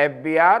FBR,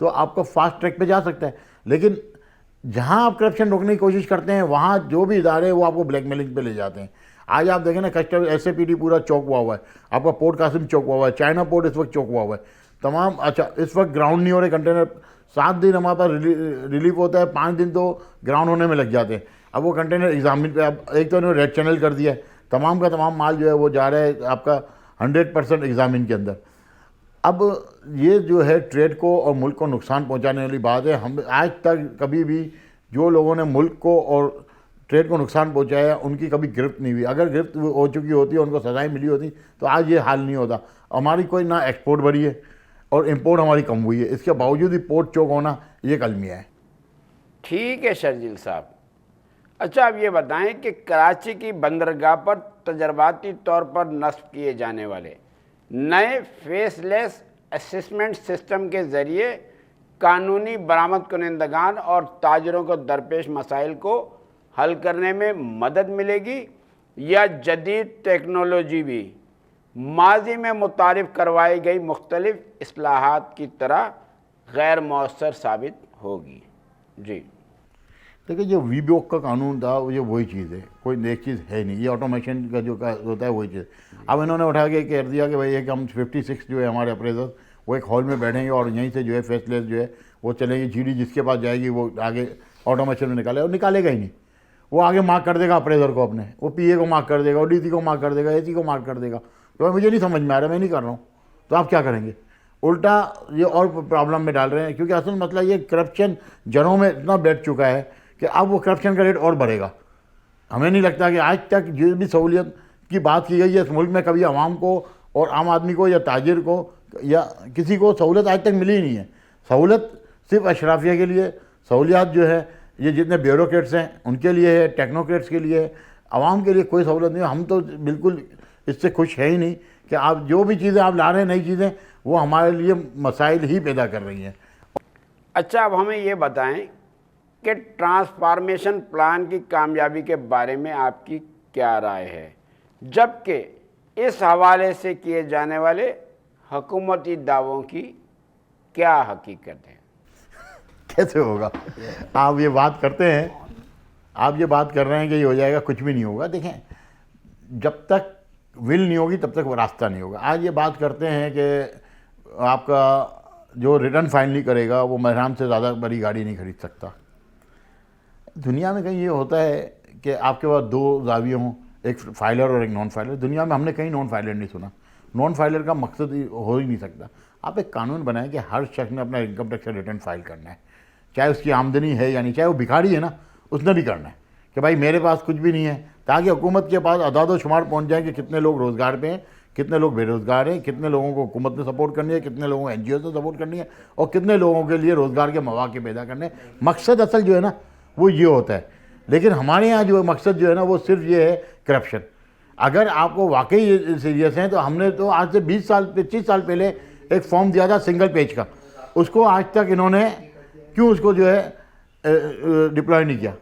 تو آپ کو فاسٹ ٹریک پہ جا سکتا ہے. لیکن جہاں آپ کرپشن روکنے کی کوشش کرتے ہیں وہاں جو بھی ادارے ہیں وہ آپ کو بلیک میلنگ پہ لے جاتے ہیں. آج آپ دیکھیں نا custom S A P D پورا چوک ہوا ہے, آپ کا پورٹ قاسم چوک ہوا ہے, چائنا پورٹ اس وقت چوک ہوا ہے تمام. اچھا اس وقت گراؤنڈ نہیں ہو رہے کنٹینر, 7 دن ہمارے پاس ریلیف ہوتا ہے, 5 دن تو گراؤنڈ ہونے میں لگ جاتے ہیں. اب وہ کنٹینر ایگزامن پہ, اب ایک تو انہوں نے ریڈ چینل کر دیا ہے, تمام کا تمام مال جو ہے وہ جا رہا ہے آپ کا 100% ایگزامن کے اندر. اب یہ جو ہے ٹریڈ کو اور ملک کو نقصان پہنچانے والی بات ہے. ہم آج تک کبھی بھی جو لوگوں نے ملک کو اور ٹریڈ کو نقصان پہنچایا ان کی کبھی گرفت نہیں ہوئی. اگر گرفت ہو چکی ہوتی ہے, ان کو سزائیں ملی ہوتی تو آج یہ حال نہیں ہوتا. ہماری کوئی نہ ایکسپورٹ بڑھی ہے اور امپورٹ ہماری کم ہوئی ہے, اس کے باوجود ہی پورٹ چوک ہونا یہ ایک المیہ ہے. ٹھیک ہے شرجیل صاحب. اچھا اب یہ بتائیں کہ کراچی کی بندرگاہ پر تجرباتی طور پر نصب کیے جانے والے نئے فیس لیس اسسمنٹ سسٹم کے ذریعے قانونی برآمد کنندگان اور تاجروں کو درپیش مسائل کو حل کرنے میں مدد ملے گی, یا جدید ٹیکنالوجی بھی ماضی میں متعارف کروائی گئی مختلف اصلاحات کی طرح غیر مؤثر ثابت ہوگی؟ جی دیکھیں جو وی بیوک کا قانون تھا یہ وہی چیز ہے, کوئی نیک چیز ہے نہیں. یہ آٹومیشن کا جو ہوتا ہے وہی چیز. اب انہوں نے اٹھا کے کہہ دیا کہ بھائی ایک ہم 56 جو ہے ہمارے اپریزر وہ ایک ہال میں بیٹھیں گے اور یہیں سے جو ہے فیس لیس جو ہے وہ چلیں گے. جی ڈی جس کے پاس جائے گی وہ آگے آٹومیشن میں نکالے, اور نکالے گا ہی نہیں. وہ آگے مارک کر دے گا اپریزر کو, اپنے وہ پی اے کو مارک کر دے گا, اور ڈی سی کو مارک کر دے گا, اے سی کو مارک کر دے گا. تو مجھے نہیں سمجھ میں آ رہا, میں نہیں کر رہا ہوں, تو آپ کیا کریں گے؟ الٹا یہ اور پرابلم میں ڈال رہے ہیں, کیونکہ اصل مسئلہ یہ کرپشن جڑوں میں اتنا بیٹھ چکا ہے کہ اب وہ کرپشن کا ریٹ اور بڑھے گا. ہمیں نہیں لگتا کہ آج تک جو بھی سہولیت کی بات کی گئی ہے اس ملک میں کبھی عوام کو اور عام آدمی کو یا تاجر کو یا کسی کو سہولت آج تک ملی ہی نہیں ہے. سہولت صرف اشرافیہ کے لیے, سہولیات جو ہے یہ جتنے بیوروکریٹس ہیں ان کے لیے ہے, ٹیکنوکریٹس کے لیے ہے, عوام کے لیے کوئی سہولت نہیں ہے. ہم تو بالکل اس سے خوش ہے ہی نہیں کہ آپ جو بھی چیزیں آپ لا رہے ہیں نئی چیزیں وہ ہمارے لیے مسائل ہی پیدا کر رہی ہیں. اچھا اب ہمیں یہ بتائیں کہ ٹرانسفارمیشن پلان کی کامیابی کے بارے میں آپ کی کیا رائے ہے, جبکہ اس حوالے سے کیے جانے والے حکومتی دعووں کی کیا حقیقت ہے؟ کیسے ہوگا؟ آپ یہ بات کرتے ہیں, آپ یہ بات کر رہے ہیں کہ یہ ہو جائے گا, کچھ بھی نہیں ہوگا. دیکھیں جب تک ول نہیں ہوگی تب تک وہ راستہ نہیں ہوگا. آج یہ بات کرتے ہیں کہ آپ کا جو ریٹرن فائل نہیں کرے گا وہ مہران سے زیادہ بڑی گاڑی نہیں خرید سکتا. دنیا میں کہیں یہ ہوتا ہے کہ آپ کے پاس 2 زاویے ہوں, ایک فائلر اور ایک نان فائلر. دنیا میں ہم نے کہیں نان فائلر نہیں سنا. نان فائلر کا مقصد ہو ہی نہیں سکتا. آپ ایک قانون بنائیں کہ ہر شخص نے اپنا انکم ٹیکس کا ریٹرن فائل کرنا ہے, چاہے اس کی آمدنی ہے یا نہیں, چاہے وہ بھکاری ہے نا اس نے بھی کرنا ہے کہ بھائی میرے پاس کچھ بھی نہیں ہے, تاکہ حکومت کے پاس اعداد و شمار پہنچ جائیں کہ کتنے لوگ روزگار پہ ہیں, کتنے لوگ بے روزگار ہیں, کتنے لوگوں کو حکومت نے سپورٹ کرنی ہے, کتنے لوگوں کو این جی او سے سپورٹ کرنی ہے, اور کتنے لوگوں کے لیے روزگار کے مواقع پیدا کرنے. مقصد اصل جو ہے نا وہ یہ ہوتا ہے. لیکن ہمارے یہاں جو مقصد جو ہے نا وہ صرف یہ ہے کرپشن. اگر آپ کو واقعی سیریس ہیں تو ہم نے تو آج سے 25 سال پہلے ایک فارم دیا تھا سنگل پیج کا, اس کو آج تک انہوں نے کیوں اس کو جو ہے ڈپلوائے نہیں کیا؟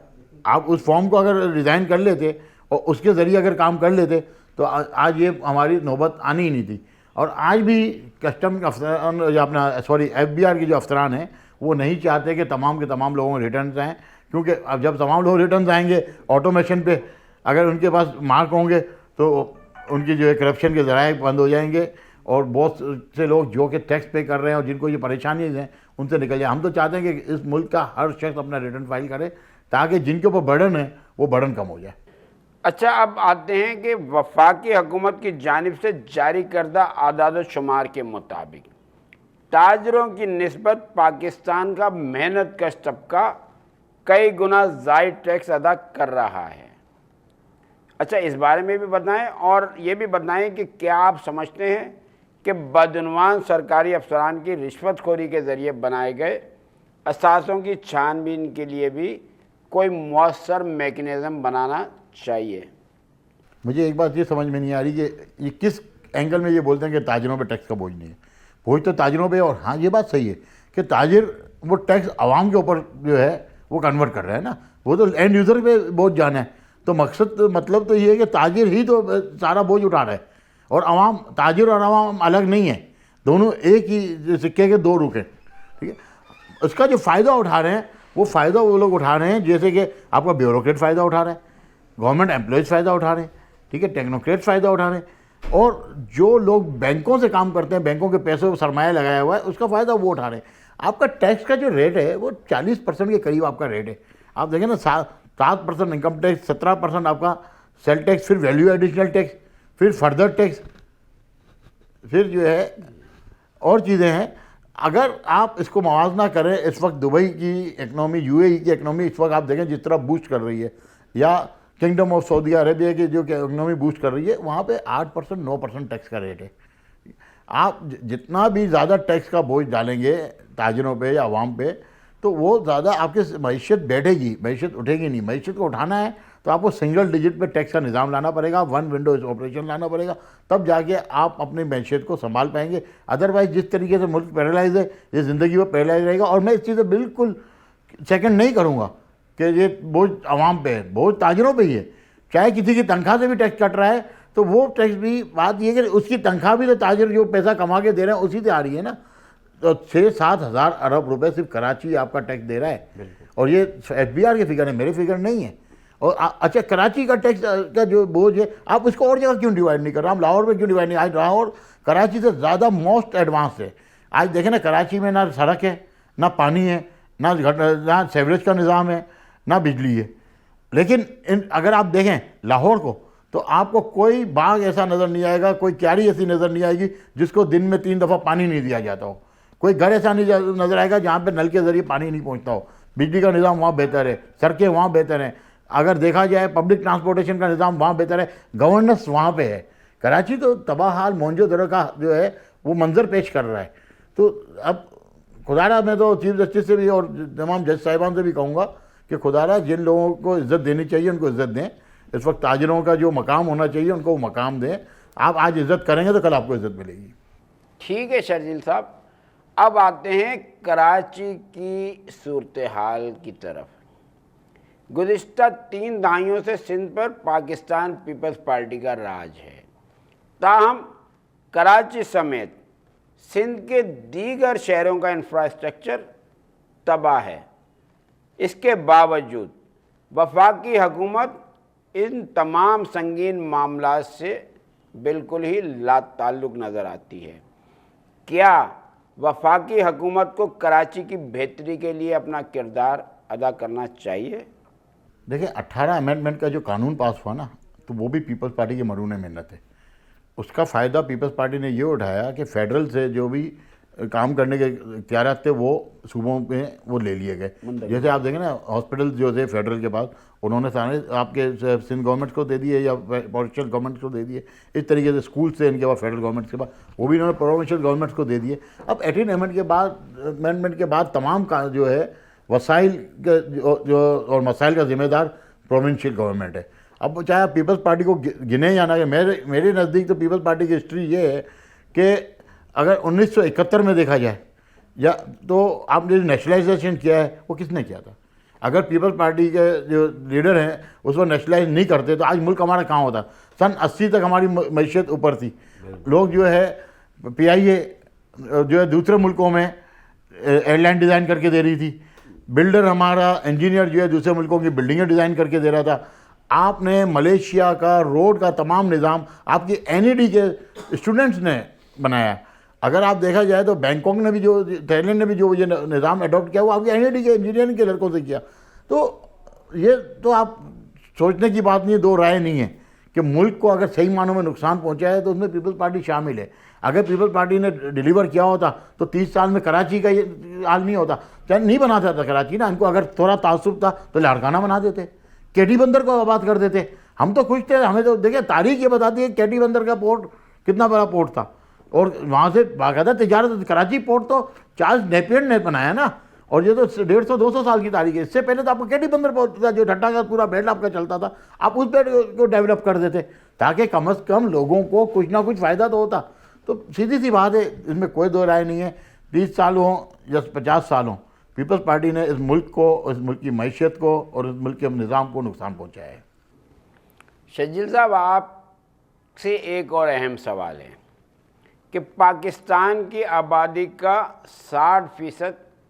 آپ اس فارم کو اگر ریزائن کر لیتے اور اس کے ذریعے اگر کام کر لیتے تو آج یہ ہماری نوبت آنی ہی نہیں تھی. اور آج بھی کسٹم افسران یا اپنا ایف بی آر کے جو افسران ہیں وہ نہیں چاہتے کہ تمام کے تمام لوگوں کو ریٹرنز آئیں, کیونکہ اب جب تمام لوگ ریٹرنز آئیں گے آٹومیشن پہ, اگر ان کے پاس مارک ہوں گے تو ان کی جو ہے کرپشن کے ذرائع بند ہو جائیں گے, اور بہت سے لوگ جو کہ ٹیکس پے کر رہے ہیں اور جن کو یہ پریشانیاں ہیں ان سے نکل جائیں. ہم تو چاہتے ہیں کہ اس ملک کا ہر شخص اپنا ریٹرن فائل کرے تاکہ جن کے اوپر برڈن ہے وہ برڈن کم ہو جائے. اچھا اب آتے ہیں کہ وفاقی حکومت کی جانب سے جاری کردہ اعداد و شمار کے مطابق تاجروں کی نسبت پاکستان کا محنت کش طبقہ کئی گنا زائد ٹیکس ادا کر رہا ہے. اچھا اس بارے میں بھی بتائیں, اور یہ بھی بتائیں کہ کیا آپ سمجھتے ہیں کہ بدعنوان سرکاری افسران کی رشوت خوری کے ذریعے بنائے گئے اثاثوں کی چھان بین کے لیے بھی کوئی مؤثر میکنزم بنانا چاہیے؟ مجھے ایک بات یہ سمجھ میں نہیں آ رہی کہ یہ کس اینگل میں یہ بولتے ہیں کہ تاجروں پہ ٹیکس کا بوجھ نہیں ہے. بوجھ تو تاجروں پہ, اور ہاں یہ بات صحیح ہے کہ تاجر وہ ٹیکس عوام کے اوپر جو ہے وہ کنورٹ کر رہے ہیں نا, وہ تو اینڈ یوزر پہ بوجھ جانا ہے. تو مطلب تو یہ ہے کہ تاجر ہی تو سارا بوجھ اٹھا رہا ہے, اور عوام, تاجر اور عوام الگ نہیں ہیں, دونوں ایک ہی سکے کے 2 رخ ہیں. ٹھیک ہے, اس کا جو فائدہ اٹھا رہے ہیں وہ فائدہ وہ لوگ اٹھا رہے ہیں جیسے کہ آپ کا بیوروکریٹ فائدہ اٹھا رہا ہے، گورنمنٹ امپلائز فائدہ اٹھا رہے ہیں، ٹھیک ہے، ٹیکنوکریٹ فائدہ اٹھا رہے ہیں، اور جو لوگ بینکوں سے کام کرتے ہیں، بینکوں کے پیسوں سرمایہ لگایا ہوا ہے، اس کا فائدہ وہ اٹھا رہے ہیں۔ آپ کا ٹیکس کا جو ریٹ ہے وہ 40% کے قریب آپ کا ریٹ ہے۔ آپ دیکھیں نا 7% انکم ٹیکس، 17% آپ کا سیل ٹیکس، پھر ویلیو ایڈیشنل ٹیکس، پھر فردر ٹیکس، پھر جو ہے اور چیزیں ہیں۔ اگر آپ اس کو موازنہ کریں، اس وقت دبئی کی اکنامی، یو اے ای کی اکنامی اس وقت آپ دیکھیں جس طرح بوسٹ کر رہی ہے، یا کنگڈم آف سعودی عربیہ کی جو کہ اکنامی بوسٹ کر رہی ہے، وہاں پہ 8% 9% ٹیکس کا ریٹ ہے۔ آپ جتنا بھی زیادہ ٹیکس کا بوجھ ڈالیں گے تاجروں پہ یا عوام پہ، تو وہ زیادہ آپ کی معیشت بیٹھے گی، معیشت اٹھے گی نہیں۔ معیشت کو اٹھانا ہے تو آپ کو سنگل ڈیجٹ پہ ٹیکس کا نظام لانا پڑے گا، ون ونڈو آپریشن لانا پڑے گا، تب جا کے آپ اپنی معیشت کو سنبھال پائیں گے۔ ادروائز جس طریقے سے ملک پیرالائز ہے، یہ زندگی میں پیرالائز رہے گا۔ اور میں اس چیز سے بالکل سیکنڈ نہیں کروں گا کہ یہ بوجھ عوام پہ ہے، بوجھ تاجروں پہ ہی ہے۔ چاہے کسی کی تنخواہ سے بھی ٹیکس کٹ رہا ہے تو وہ ٹیکس بھی، بات یہ کہ اس کی تنخواہ بھی تو تاجر جو پیسہ کما کے دے رہے ہیں اسی سے آ رہی ہے نا۔ تو 6-7 ہزار ارب روپے صرف کراچی آپ کا ٹیکس دے رہا ہے، اور یہ ایف بی آر کے فگر ہے، میرے فگر نہیں ہے۔ اور اچھا کراچی کا ٹیکس کا جو بوجھ ہے آپ اس کو اور جگہ کیوں ڈیوائڈ نہیں کر رہے؟ ہم لاہور میں کیوں ڈیوائڈ نہیں؟ آج لاہور کراچی سے زیادہ موسٹ ایڈوانس ہے۔ آج دیکھیں نا کراچی میں نہ سڑک ہے، نہ پانی ہے، نہ سیوریج کا نظام ہے، نہ بجلی ہے۔ لیکن اگر آپ دیکھیں لاہور کو تو آپ کو کوئی باغ ایسا نظر نہیں آئے گا، کوئی کیاری ایسی نظر نہیں آئے گی جس کو دن میں 3 دفعہ پانی نہیں دیا جاتا ہو۔ کوئی گھر ایسا نہیں نظر آئے گا جہاں پہ نل کے ذریعے پانی نہیں پہنچتا ہو۔ بجلی کا نظام وہاں بہتر ہے، سڑکیں وہاں بہتر ہیں، اگر دیکھا جائے پبلک ٹرانسپورٹیشن کا نظام وہاں بہتر ہے، گورننس وہاں پہ ہے۔ کراچی تو تباہ حال مونجو دڑو کا جو ہے وہ منظر پیش کر رہا ہے۔ تو اب خدارہ میں تو چیف جسٹس سے بھی اور تمام جج صاحبان سے بھی کہوں گا کہ خدارہ جن لوگوں کو عزت دینی چاہیے ان کو عزت دیں۔ اس وقت تاجروں کا جو مقام ہونا چاہیے ان کو وہ مقام دیں۔ آپ آج عزت کریں گے تو کل آپ کو عزت ملے گی۔ ٹھیک ہے شرجیل صاحب، اب آتے ہیں کراچی کی صورتحال کی طرف۔ گزشتہ 3 دہائیوں سے سندھ پر پاکستان پیپلز پارٹی کا راج ہے، تاہم کراچی سمیت سندھ کے دیگر شہروں کا انفراسٹرکچر تباہ ہے۔ اس کے باوجود وفاقی حکومت ان تمام سنگین معاملات سے بالکل ہی لا تعلق نظر آتی ہے۔ کیا وفاقی حکومت کو کراچی کی بہتری کے لیے اپنا کردار ادا کرنا چاہیے؟ دیکھیں 18 امینڈمنٹ کا جو قانون پاس ہوا نا، تو وہ بھی پیپلز پارٹی کی مرہون محنت ہے۔ اس کا فائدہ پیپلز پارٹی نے یہ اٹھایا کہ فیڈرل سے جو بھی کام کرنے کے اختیارات تھے وہ صوبوں میں وہ لے لیے گئے۔ جیسے آپ دیکھیں نا ہاسپٹل جو تھے فیڈرل کے پاس انہوں نے سارے آپ کے سندھ گورنمنٹ کو دے دیے یا پروونشل گورنمنٹ کو دے دیے۔ اس طریقے سے اسکول سے ان کے بعد فیڈرل گورنمنٹ کے بعد وہ بھی انہوں نے پروونشل گورنمنٹ کو دے دیے۔ اب 18 امینڈمنٹ کے بعد تمام کا جو ہے وسائل جو اور مسائل کا ذمہ دار پروونشل گورنمنٹ ہے۔ اب چاہے آپ پیپلز پارٹی کو گنے یا نہ، میرے نزدیک تو پیپلز پارٹی کی ہسٹری یہ ہے کہ اگر 1971 میں دیکھا جائے یا تو آپ نے جو نیشنلائزیشن کیا ہے وہ کس نے کیا تھا؟ اگر پیپلز پارٹی کے جو لیڈر ہیں اس کو نیشنلائز نہیں کرتے تو آج ملک ہمارا کہاں ہوتا؟ سن 80 تک ہماری معیشت اوپر تھی۔ لوگ جو ہے پی آئی اے جو ہے دوسرے ملکوں میں ایئر لائن ڈیزائن کر کے دے رہی تھی، بلڈر ہمارا انجینئر جو ہے دوسرے ملکوں کی بلڈنگیں ڈیزائن کر کے دے رہا تھا۔ آپ نے ملیشیا کا روڈ کا تمام نظام آپ کی این ای ڈی کے اسٹوڈنٹس نے بنایا۔ اگر آپ دیکھا جائے تو بینکاک نے بھی جو تھائی لینڈ نے بھی جو یہ نظام اڈاپٹ کیا وہ آپ کی این ای ڈی کے انجینئرنگ کے لڑکوں سے کیا۔ تو یہ تو آپ سوچنے کی بات نہیں ہے، دو رائے نہیں ہے کہ ملک کو اگر صحیح معنوں میں نقصان پہنچا ہے تو اس میں پیپلز پارٹی شامل ہے۔ اگر پیپلز پارٹی نے ڈیلیور کیا ہوتا تو 30 سال میں کراچی کا یہ حال نہیں ہوتا۔ چاہے نہیں بناتا تھا کراچی نا، ان کو اگر تھوڑا تعصب تھا تو لاڑکانہ بنا دیتے، کیٹی بندر کو آباد کر دیتے۔ ہم تو خوش تھے، ہمیں تو دیکھیں تاریخ یہ بتاتی ہے کیٹی بندر کا پورٹ کتنا بڑا پورٹ تھا، اور وہاں سے باقاعدہ تجارت۔ کراچی پورٹ تو چارلس نیپیر نے بنایا نا، اور یہ تو 150-200 سال کی تاریخ ہے۔ اس سے پہلے تو آپ کو کیٹی بندر پورٹ تھا جو ٹھٹا کا پورا بیلٹ آپ کا چلتا تھا، آپ اس بیلٹ کو ڈیولپ کر دیتے تاکہ کم از کم لوگوں کو کچھ نہ کچھ فائدہ تو ہوتا۔ تو سیدھی سی بات ہے، اس میں کوئی دو رائے نہیں ہے۔ 30 سال ہوں یا 50 سال ہوں، پیپلز پارٹی نے اس ملک کو، اس ملک کی معیشت کو اور اس ملک کے نظام کو نقصان پہنچایا ہے۔ شجیل صاحب، آپ سے ایک اور اہم سوال ہے کہ پاکستان کی آبادی کا 60%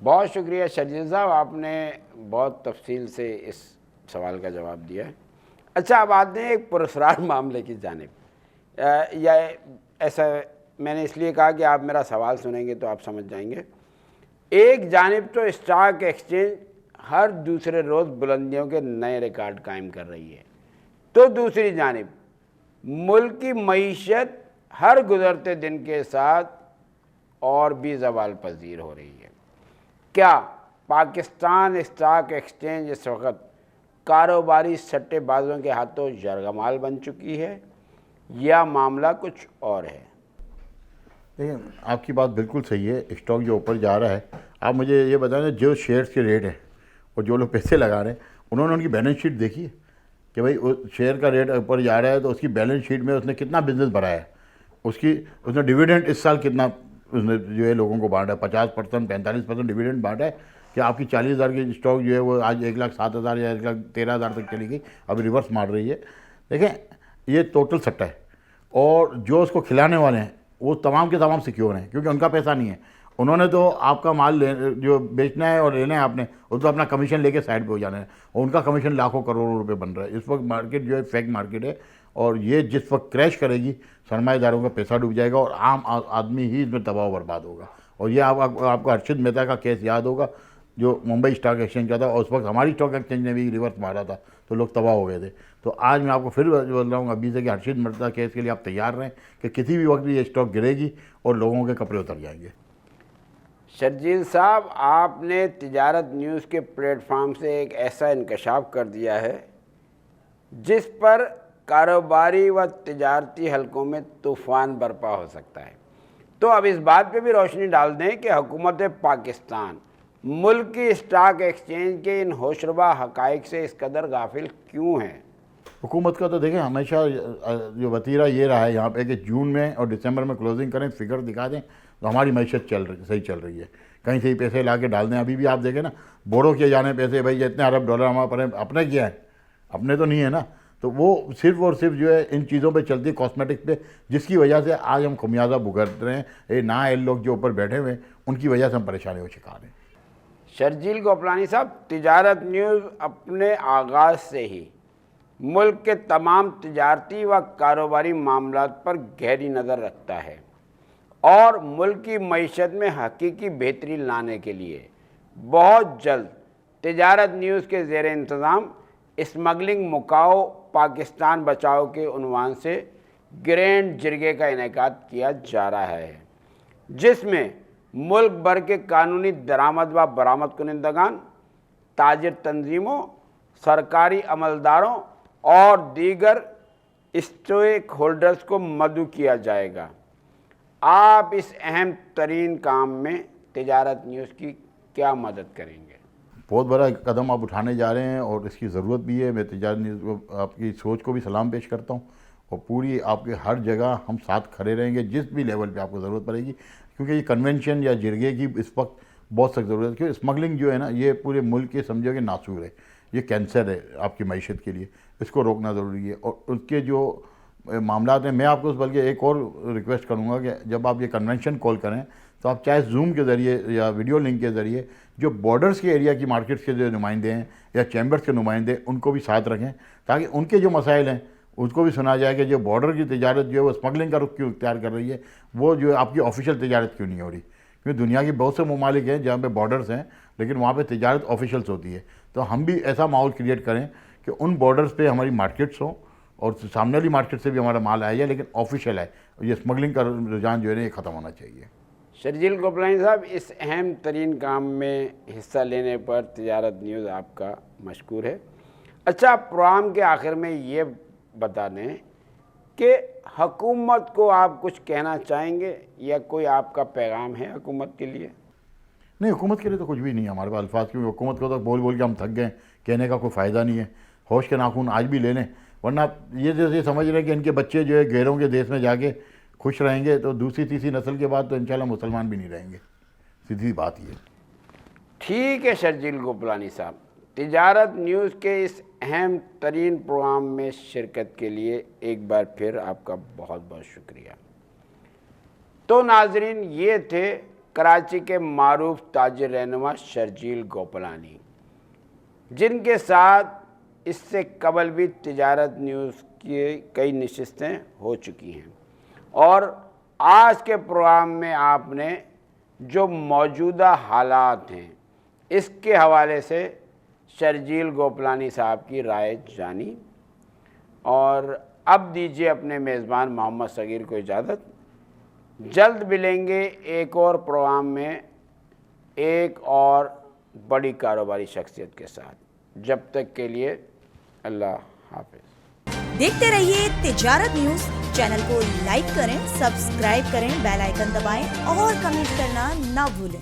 بہت شکریہ شرجیل صاحب، آپ نے بہت تفصیل سے اس سوال کا جواب دیا ہے۔ اچھا، اب آتے ہیں ایک پراسرار معاملے کی جانب، یا ایسا میں نے اس لیے کہا کہ آپ میرا سوال سنیں گے تو آپ سمجھ جائیں گے۔ ایک جانب تو اسٹاک ایکسچینج ہر دوسرے روز بلندیوں کے نئے ریکارڈ قائم کر رہی ہے، تو دوسری جانب ملک کی معیشت ہر گزرتے دن کے ساتھ اور بھی زوال پذیر ہو رہی ہے۔ کیا پاکستان اسٹاک ایکسچینج اس وقت کاروباری سٹے بازوں کے ہاتھوں یرغمال بن چکی ہے، یا معاملہ کچھ اور ہے؟ دیکھیں، آپ کی بات بالکل صحیح ہے، اسٹاک جو اوپر جا رہا ہے، آپ مجھے یہ بتائیں نا، جو شیئرز کے ریٹ ہیں اور جو لوگ پیسے لگا رہے ہیں انہوں نے ان کی بیلنس شیٹ دیکھی ہے کہ بھائی شیئر کا ریٹ اوپر جا رہا ہے تو اس کی بیلنس شیٹ میں اس نے کتنا بزنس بڑھایا ہے، اس نے ڈیویڈنڈ اس سال کتنا اس نے جو ہے لوگوں کو بانٹا ہے، 50%، 45% ڈیویڈنڈ بانٹا ہے، کہ آپ کی 40,000 کی اسٹاک جو ہے وہ آج 1,07,000 یا 1,13,000 تک چلی گئی، ابھی ریورس مار رہی ہے۔ دیکھیں، یہ ٹوٹل سٹا ہے، اور جو اس کو کھلانے والے ہیں وہ تمام کے تمام سیکیور ہیں، کیونکہ ان کا پیسہ نہیں ہے، انہوں نے تو آپ کا مال جو بیچنا ہے اور لینا ہے آپ نے، وہ تو اپنا کمیشن لے کے سائڈ پہ ہو جانا ہے، اور ان کا کمیشن لاکھوں کروڑوں روپے بن رہا ہے۔ اس وقت مارکیٹ جو ہے فیک مارکیٹ ہے، اور یہ جس وقت کریش کرے گی سرمایہ داروں کا پیسہ ڈوب جائے گا، اور عام آدمی ہی اس میں تباہ و برباد ہوگا۔ اور یہ آپ کو ارشد مہتا کا کیس یاد ہوگا، جو ممبئی اسٹاک ایکسچینج کا تھا، اور اس وقت ہماری اسٹاک ایکسچینج نے بھی ریورس مارا تھا تو لوگ تباہ ہو گئے تھے۔ تو آج میں آپ کو پھر بول رہا ہوں ابھی سے کہ ارشد مہتا کیس کے لیے آپ تیار رہیں کہ کسی بھی وقت یہ اسٹاک گرے گی اور لوگوں کے کپڑے اتر جائیں گے۔ شرجیل صاحب، آپ نے تجارت نیوز کے پلیٹ فارم سے ایک ایسا انکشاف کر دیا ہے جس پر کاروباری و تجارتی حلقوں میں طوفان برپا ہو سکتا ہے، تو اب اس بات پہ بھی روشنی ڈال دیں کہ حکومت پاکستان ملک کی اسٹاک ایکسچینج کے ان ہوشربا حقائق سے اس قدر غافل کیوں ہے؟ حکومت کا تو دیکھیں ہمیشہ جو وتیرہ یہ رہا ہے یہاں پہ کہ جون میں اور دسمبر میں کلوزنگ کریں، فگر دکھا دیں تو ہماری معیشت صحیح چل رہی ہے، کہیں سے ہی پیسے لا کے ڈال دیں۔ ابھی بھی آپ دیکھیں نا، بورو کیے جانے پیسے، بھائی اتنے ارب ڈالر ہمارے پر اپنے کیا ہے، اپنے تو نہیں ہے نا، تو وہ صرف اور صرف جو ہے ان چیزوں پہ چلتی ہے، کاسمیٹک پہ، جس کی وجہ سے آج ہم خمیازہ بھگت رہے ہیں۔ یہ نااہل لوگ جو اوپر بیٹھے ہوئے ہیں ان کی وجہ سے ہم پریشانی کا شکار ہیں۔ شرجیل گوپلانی صاحب، تجارت نیوز اپنے آغاز سے ہی ملک کے تمام تجارتی و کاروباری معاملات پر گہری نظر رکھتا ہے، اور ملک کی معیشت میں حقیقی بہتری لانے کے لیے بہت جلد تجارت نیوز کے زیر انتظام اسمگلنگ مکاؤ پاکستان بچاؤ کے عنوان سے گرینڈ جرگے کا انعقاد کیا جا رہا ہے، جس میں ملک بھر کے قانونی درآمد و برآمد کنندگان، تاجر تنظیموں، سرکاری عملداروں اور دیگر اسٹیک ہولڈرز کو مدعو کیا جائے گا۔ آپ اس اہم ترین کام میں تجارت نیوز کی کیا مدد کریں گے؟ بہت بڑا قدم آپ اٹھانے جا رہے ہیں اور اس کی ضرورت بھی ہے۔ میں تجارت نیوز کو، آپ کی سوچ کو بھی سلام پیش کرتا ہوں، اور پوری آپ کے ہر جگہ ہم ساتھ کھڑے رہیں گے جس بھی لیول پہ آپ کو ضرورت پڑے گی، کیونکہ یہ کنونشن یا جرگے کی اس وقت بہت سخت ضرورت ہے، کیونکہ اسمگلنگ جو ہے نا یہ پورے ملک کے سمجھو کہ ناسور ہے، یہ کینسر ہے آپ کی معیشت کے لیے، اس کو روکنا ضروری ہے۔ اور اس کے جو معاملات ہیں، میں آپ کو بلکہ ایک اور ریکویسٹ کروں گا کہ جب آپ یہ کنونشن کال کریں تو آپ چاہے زوم کے ذریعے یا ویڈیو لنک کے ذریعے جو بارڈرز کے ایریا کی مارکیٹس کے جو نمائندے ہیں یا چیمبرز کے نمائندے ان کو بھی ساتھ رکھیں، تاکہ ان کے جو مسائل ہیں اس کو بھی سنا جائے کہ جو بارڈر کی تجارت جو ہے وہ اسمگلنگ کا رخ کیوں اختیار کر رہی ہے، وہ جو ہے آپ کی آفیشیل تجارت کیوں نہیں ہو رہی، کیونکہ دنیا کے بہت سے ممالک ہیں جہاں پہ بارڈرز ہیں لیکن وہاں پہ تجارت آفیشیلس ہوتی ہے۔ تو ہم بھی ایسا ماحول کریٹ کریں کہ ان بارڈرز پہ ہماری مارکیٹس ہوں اور سامنے والی مارکیٹ سے بھی ہمارا مال آیا جائے لیکن آفیشیل ہے، یہ اسمگلنگ کا رجحان جو ہے نا یہ ختم ہونا چاہیے۔ شرجیل گوپلانی صاحب، اس اہم ترین کام میں حصہ لینے پر تجارت نیوز آپ کا مشکور ہے۔ اچھا، پروگرام کے آخر میں یہ بتا دیں کہ حکومت کو آپ کچھ کہنا چاہیں گے یا کوئی آپ کا پیغام ہے حکومت کے لیے؟ نہیں، حکومت کے لیے تو کچھ بھی نہیں ہے ہمارے پاس الفاظ، کیونکہ حکومت کو تو بول بول کے ہم تھک گئے، کہنے کا کوئی فائدہ نہیں ہے۔ ہوش کے ناخن آج بھی لے لیں، ورنہ یہ جیسے سمجھ رہے ہیں کہ ان کے بچے جو ہے غیروں کے دیش میں جا کے خوش رہیں گے تو دوسری تیسری نسل کے بعد تو انشاءاللہ مسلمان بھی نہیں رہیں گے، سیدھی بات یہ۔ ٹھیک ہے شرجیل گوپلانی صاحب، تجارت نیوز کے اس اہم ترین پروگرام میں شرکت کے لیے ایک بار پھر آپ کا بہت بہت شکریہ۔ تو ناظرین، یہ تھے کراچی کے معروف تاجر رہنما شرجیل گوپلانی، جن کے ساتھ اس سے قبل بھی تجارت نیوز کی کئی نشستیں ہو چکی ہیں، اور آج کے پروگرام میں آپ نے جو موجودہ حالات ہیں اس کے حوالے سے شرجیل گوپلانی صاحب کی رائے جانی، اور اب دیجیے اپنے میزبان محمد صغیر کو اجازت۔ جلد ملیں گے ایک اور پروگرام میں ایک اور بڑی کاروباری شخصیت کے ساتھ، جب تک کے لیے اللہ حافظ۔ دیکھتے رہیے تجارت نیوز چینل کو، لائک کریں، سبسکرائب کریں، بیل آئیکن دبائیں اور کمنٹ کرنا نہ بھولیں۔